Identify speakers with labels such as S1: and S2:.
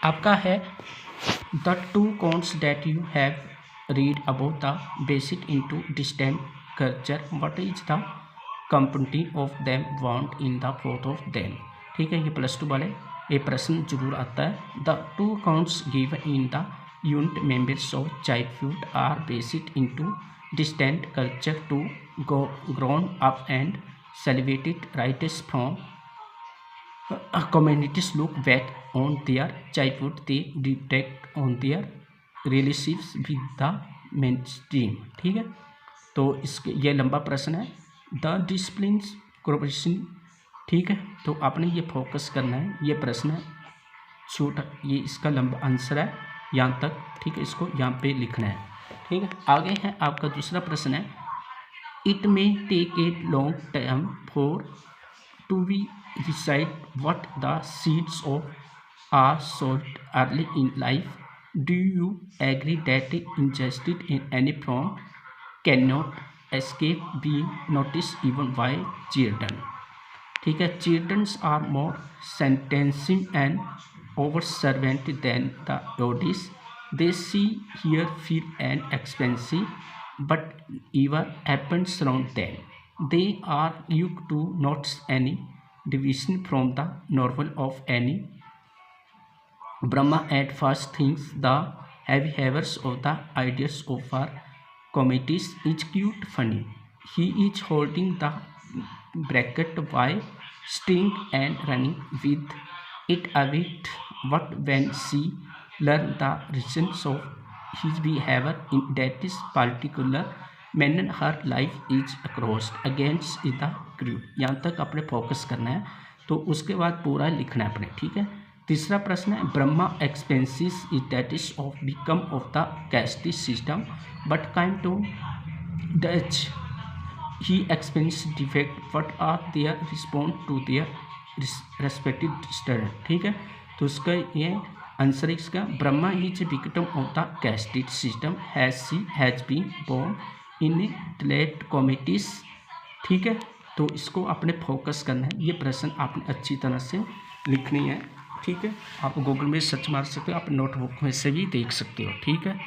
S1: आपका है the to cons that you have read about the basic into distant culture, what is the company of them want in the fourth of them. ठीक है, ये +2 वाले ये प्रश्न जरूर आता है। The two counts given in the unit members of childhood are basic into distant culture to grown up and celebrated rights from communities look back on their childhood, they reflect on their relationships with the mainstream। ठीक है, तो इसके ये लंबा प्रश्न है। The discipline cooperation, ठीक है, तो आपने ये फोकस करना है, ये प्रश्न है छोटा, ये इसका लंबा आंसर है यहाँ तक। ठीक है, इसको यहाँ पे लिखना है। ठीक है, आगे है आपका दूसरा प्रश्न है, it may take a long time for to be decide what the seeds of are sold early in life, do you agree that injustice in any form can not escape being notice even by children. ठीक है, childrens are more sentencing and observant than the adults. They see, hear, feel, and experience whatever happens around them. They are used to notice any deviation from the normal of any. Brahma at first thinks the behaviors of the ideas of our committees is cute funny. He is holding the bracket by string and running with it a bit, but when she learned the reasons of his behavior in that is particular manner, her life is crossed against the crew। यहाँ तक अपने focus करना है, तो उसके बाद पूरा लिखना है अपने। ठीक है, तीसरा प्रश्न है, Brahma expenses is that is of become of the caste system but kind to Dutch he expense defect, what are their respond to their respective student. ठीक है, तो उसका ये आंसर है इसका, Brahma is victim of the casted system has she has been born in late committees. ठीक है, तो इसको आपने फोकस करना है, ये प्रश्न आपने अच्छी तरह से लिखनी है। ठीक है, आप गूगल में सर्च मार सकते हो, आप नोटबुक में से भी देख सकते हो। ठीक है।